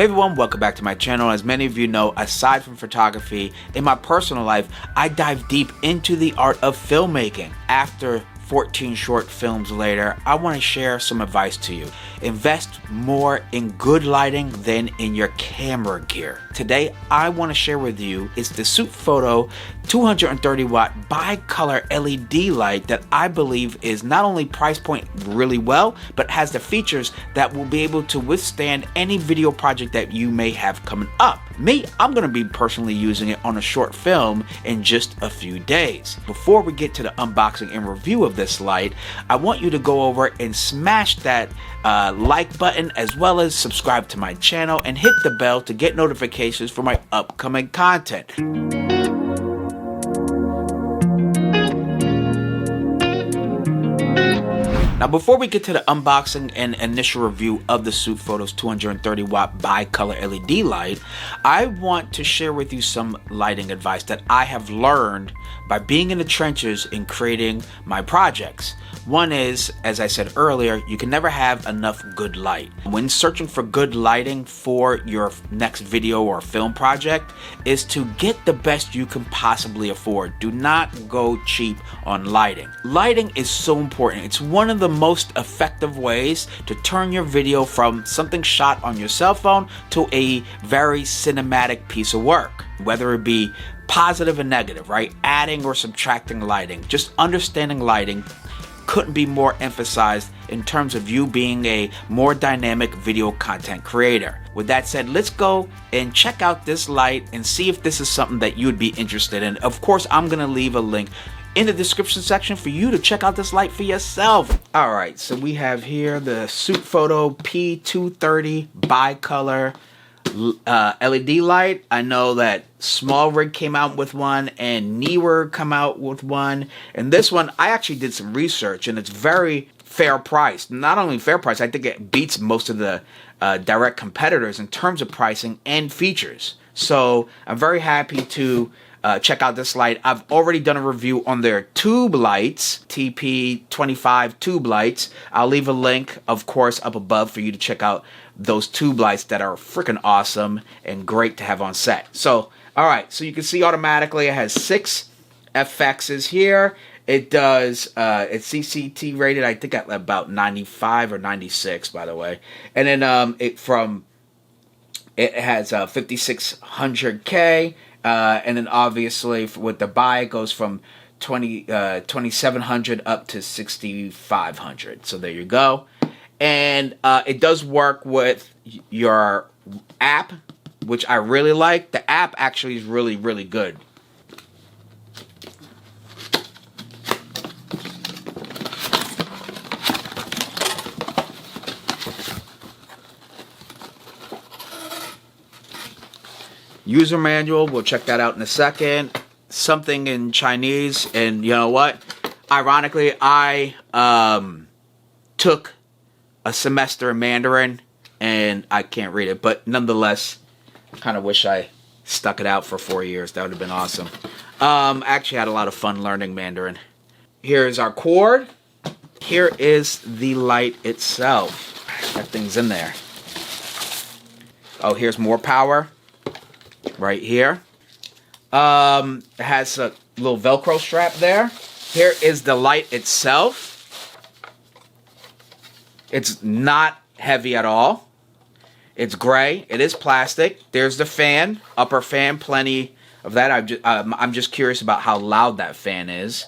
Hey everyone, welcome back to my channel. As many of you know, aside from photography, in my personal life, I dive deep into the art of filmmaking. After 14 short films later, I want to share some advice to you. Invest more in good lighting than in your camera gear. Today, I want to share with you is the SuteFoto 230 watt bi-color LED light that I believe is not only price point really well, but has the features that will be able to withstand any video project that you may have coming up. Me, I'm going to be personally using it on a short film in just a few days. Before we get to the unboxing and review of this light, I want you to go over and smash that like button, as well as subscribe to my channel and hit the bell to get notifications for my upcoming content. Now, before we get to the unboxing and initial review of the SuteFoto's 230 watt bi-color LED light, I want to share with you some lighting advice that I have learned by being in the trenches in creating my projects. One is, as I said earlier, you can never have enough good light. When searching for good lighting for your next video or film project, is to get the best you can possibly afford. Do not go cheap on lighting. Lighting is so important. It's one of the most effective ways to turn your video from something shot on your cell phone to a very cinematic piece of work, whether it be positive and negative, right? Adding or subtracting lighting. Just understanding lighting couldn't be more emphasized in terms of you being a more dynamic video content creator. With that said, let's go and check out this light and see if this is something that you would be interested in. Of course, I'm gonna leave a link in the description section for you to check out this light for yourself. All right, so we have here the SuteFoto P230 bi-color LED light. I know that Small Rig came out with one and Newer come out with one, and this one I actually did some research and it's very fair priced. Not only fair price, I think it beats most of the direct competitors in terms of pricing and features. So I'm very happy to check out this light. I've already done a review on their tube lights, TP25 tube lights. I'll leave a link, of course, up above for you to check out those tube lights that are freaking awesome and great to have on set. So, all right, so you can see automatically it has 6 FXs here. It does, it's CCT rated, I think at about 95 or 96, by the way. And then it has 5600K. And then obviously with the buy, it goes from 2700 up to 6500. So there you go. And it does work with your app, which I really like. The app actually is really, really good. User manual, we'll check that out in a second. Something in Chinese, and you know what? Ironically, I took a semester in Mandarin, and I can't read it, but nonetheless, kind of wish I stuck it out for 4 years. That would have been awesome. Actually had a lot of fun learning Mandarin. Here's our cord. Here is the light itself. That thing's in there. Oh, here's more power. Right here. It has a little Velcro strap there. Here is the light itself. It's not heavy at all. It's gray. It is plastic. There's the fan, upper fan, plenty of that. I'm just curious about how loud that fan is.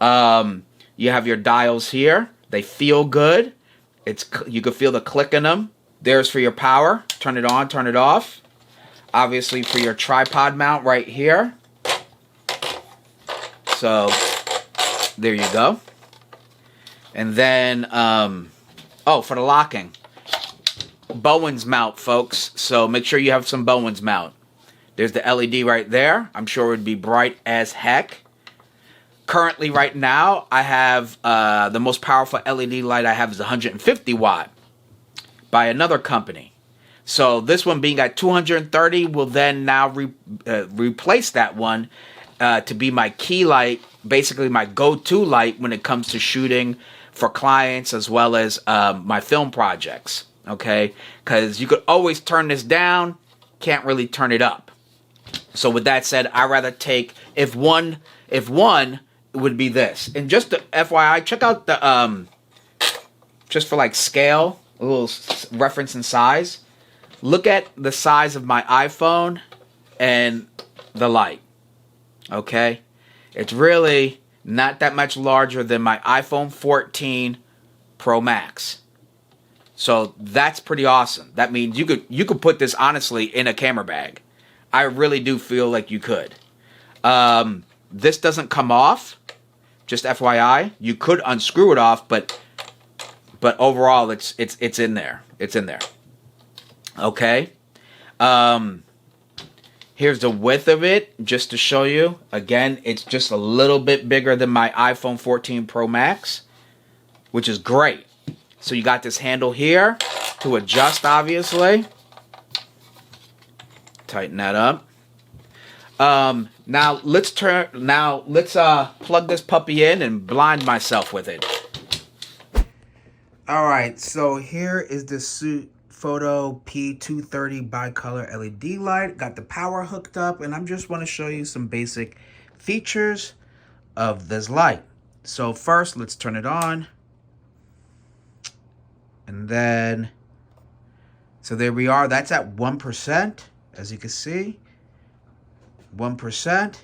You have your dials here. They feel good. You can feel the click in them. There's for your power. Turn it on, turn it off. Obviously for your tripod mount right here. So there you go. And then, oh, for the locking. Bowens mount, folks. So make sure you have some Bowens mount. There's the LED right there. I'm sure it would be bright as heck. Currently right now, I have the most powerful LED light I have is 150 watt by another company. So this one being at 230 will then now replace that one to be my key light, basically my go-to light when it comes to shooting for clients as well as my film projects. okay? Because you could always turn this down, can't really turn it up. So with that said, I rather take, if one it would be this. And just the FYI, check out the just for like scale, a little reference in size. Look at the size of my iPhone and the light. Okay? It's really not that much larger than my iPhone 14 Pro Max. So that's pretty awesome. That means you could put this honestly in a camera bag. I really do feel like you could. This doesn't come off. Just FYI, you could unscrew it off, but overall, it's in there. It's in there. Okay. Here's the width of it, just to show you. Again, it's just a little bit bigger than my iPhone 14 Pro Max, which is great. So you got this handle here to adjust, obviously. Tighten that up. Now let's plug this puppy in and blind myself with it. All right, so here is the SuteFoto P230 bicolor LED light. Got the power hooked up, and I just want to show you some basic features of this light. So first, let's turn it on. And then, so there we are. That's at 1%, as you can see. 1%.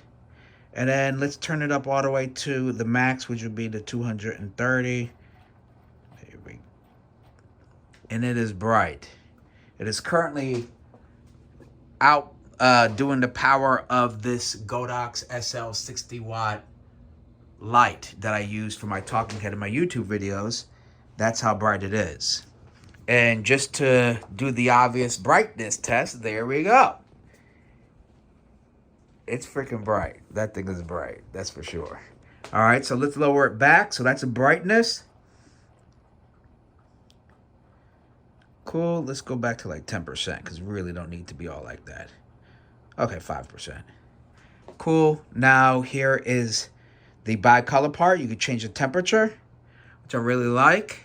And then let's turn it up all the way to the max, which would be the 230. There we go. And it is bright. It is currently out doing the power of this Godox SL 60 watt light that I use for my talking head in my YouTube videos. That's how bright it is. And just to do the obvious brightness test, there we go. It's freaking bright. That thing is bright. That's for sure. All right, so let's lower it back. So that's a brightness. Cool. Let's go back to like 10% because we really don't need to be all like that. Okay, 5%. Cool. Now here is the bicolor part. You can change the temperature, which I really like.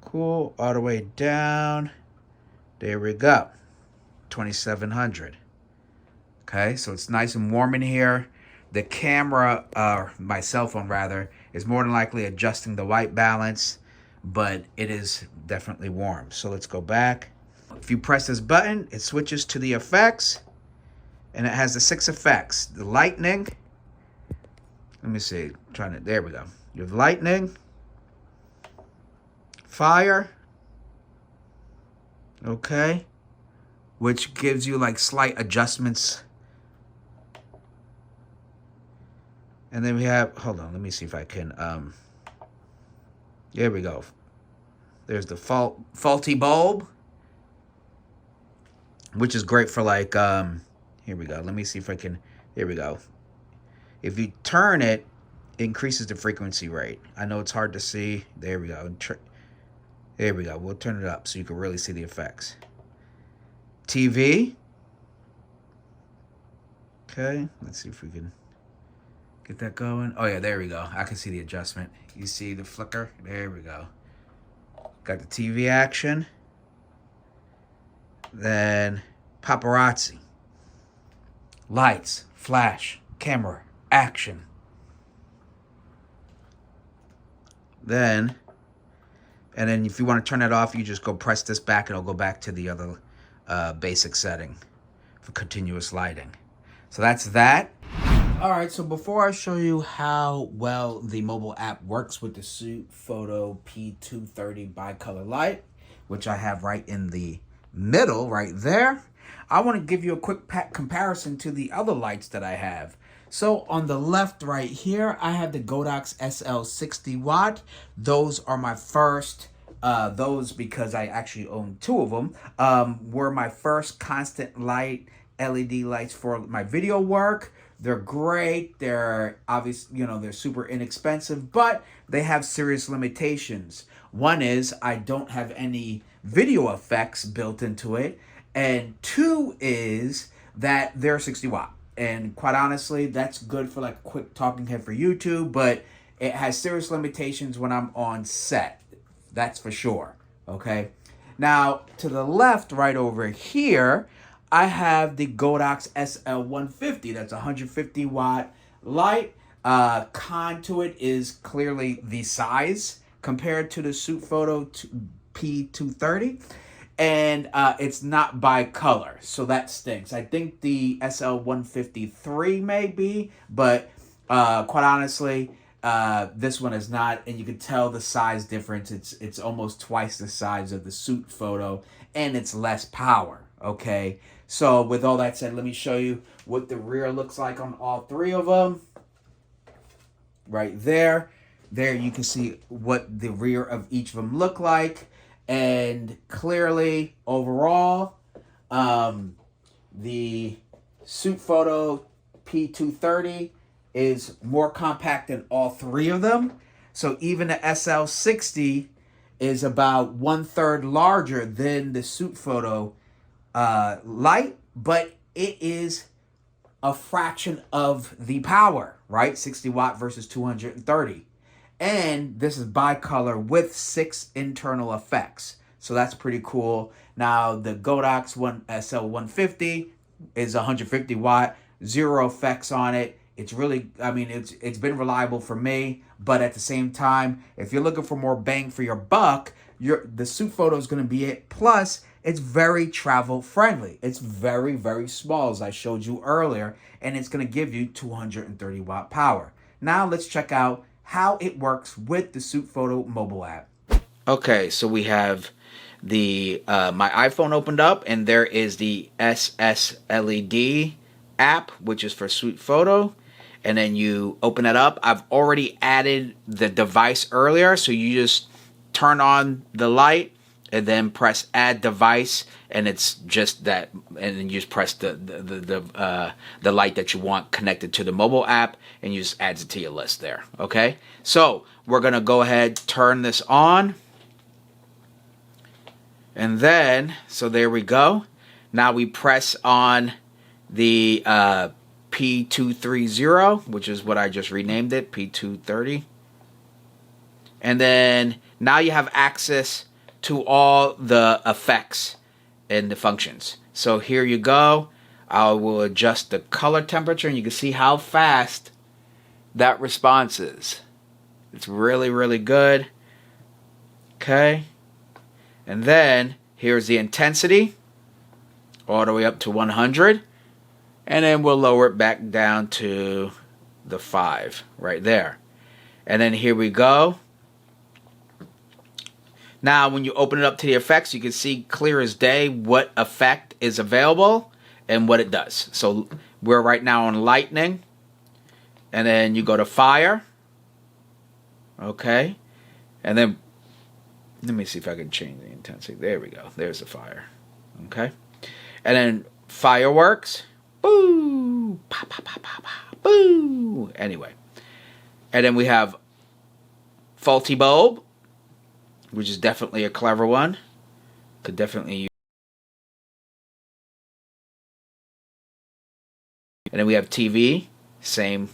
Cool. All the way down. There we go. 2700. Okay, so it's nice and warm in here. The camera, my cell phone rather, is more than likely adjusting the white balance, but it is definitely warm. So let's go back. If you press this button, it switches to the effects, and it has the 6 effects. The lightning. Let me see. There we go. You have lightning, fire. Okay. Which gives you like slight adjustments. And then we have, hold on, let me see if I can, there we go. There's the faulty bulb, which is great for like, here we go. Let me see if I can, here we go. If you turn it, it increases the frequency rate. I know it's hard to see. There we go. There we go. We'll turn it up so you can really see the effects. TV. Okay, let's see if we can get that going. Oh yeah, there we go. I can see the adjustment. You see the flicker? There we go. Got the TV action. Then paparazzi. Lights, flash, camera, action. And then if you want to turn it off, you just go press this back and it'll go back to the other basic setting for continuous lighting. So that's that. All right, so before I show you how well the mobile app works with the SuteFoto P230 bicolor light, which I have right in the middle right there, I want to give you a quick comparison to the other lights that I have. So on the left right here, I have the Godox SL 60 watt. Those are my first, those because I actually own 2 of them, were my first constant light LED lights for my video work. They're great. They're obviously, they're super inexpensive, but they have serious limitations. One is I don't have any video effects built into it. And 2 is that they're 60 watt. And quite honestly, that's good for like a quick talking head for YouTube, but it has serious limitations when I'm on set. That's for sure. Okay. Now, to the left, right over here, I have the Godox SL150. That's 150 watt light. Con to it is clearly the size compared to the SuteFoto P230. And it's not by color, so that stinks. I think the SL153 may be, but quite honestly, this one is not, and you can tell the size difference. It's almost twice the size of the SuteFoto, and it's less power. Okay, so with all that said, let me show you what the rear looks like on all three of them. Right there, you can see what the rear of each of them look like. And clearly, overall, the SuteFoto P230 is more compact than all three of them. So even the SL60 is about 1/3 larger than the SuteFoto light, but it is a fraction of the power, right? 60 watt versus 230. And this is bicolor with 6 internal effects. So that's pretty cool. Now, the Godox SL150 is 150 watt, 0 effects on it. It's really, I mean, it's been reliable for me. But at the same time, if you're looking for more bang for your buck, the SuteFoto is going to be it. Plus, it's very travel friendly. It's very, very small, as I showed you earlier. And it's going to give you 230 watt power. Now, let's check out how it works with the SuteFoto mobile app. Okay, so we have the my iPhone opened up, and there is the SSLED app, which is for SuteFoto. And then you open it up. I've already added the device earlier, so you just turn on the light and then press add device, and it's just that, and then you just press the light that you want connected to the mobile app, and you just adds it to your list there. Okay, so we're gonna go ahead, turn this on, and then so there we go. Now we press on the P230, which is what I just renamed it, P230, and then now you have access to all the effects and the functions. So here you go. I will adjust the color temperature, and you can see how fast that response is. It's really, really good. Okay. And then here's the intensity, all the way up to 100. And then we'll lower it back down to the 5 right there. And then here we go. Now, when you open it up to the effects, you can see clear as day what effect is available and what it does. So we're right now on lightning. And then you go to fire. Okay. And then, let me see if I can change the intensity. There we go. There's the fire. Okay. And then fireworks. Boo! Pa, pa, pa, pa, pa. Boo! Anyway. And then we have faulty bulb, which is definitely a clever one. Could definitely use. And then we have TV. Same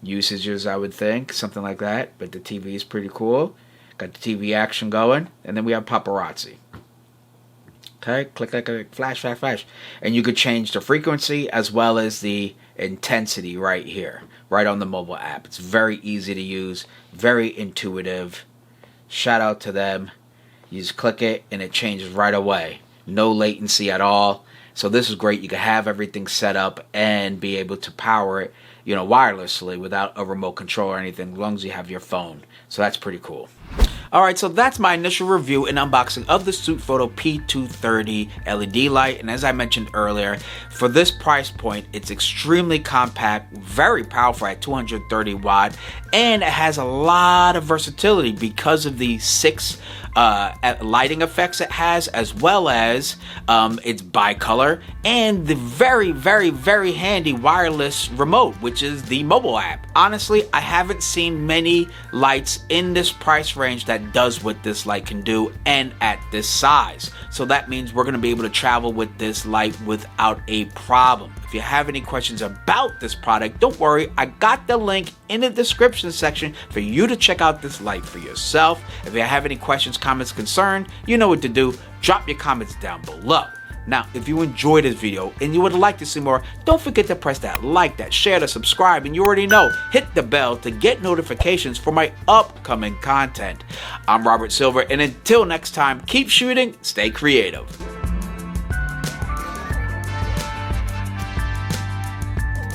usages, I would think. Something like that. But the TV is pretty cool. Got the TV action going. And then we have paparazzi. Okay, click, click, click, flash, flash, flash. And you could change the frequency as well as the intensity right here. Right on the mobile app. It's very easy to use. Very intuitive. Shout out to them. You just click it and it changes right away. No latency at all. So this is great. You can have everything set up and be able to power it, wirelessly without a remote control or anything, as long as you have your phone. So that's pretty cool. Alright, so that's my initial review and unboxing of the SuteFoto P230 LED light. And as I mentioned earlier, for this price point, it's extremely compact, very powerful at 230 watt, and it has a lot of versatility because of the 6 lighting effects it has, as well as its bicolor and the very, very, very handy wireless remote, which is the mobile app. Honestly, I haven't seen many lights in this price range that does what this light can do and at this size. So that means we're going to be able to travel with this light without a problem. If you have any questions about this product, don't worry, I got the link in the description section for you to check out this light for yourself. If you have any questions, comments, concerns, you know what to do. Drop your comments down below. Now, if you enjoyed this video and you would like to see more, don't forget to press that like, that share, that subscribe, and you already know, hit the bell to get notifications for my upcoming content. I'm Robert Silver, and until next time, keep shooting, stay creative.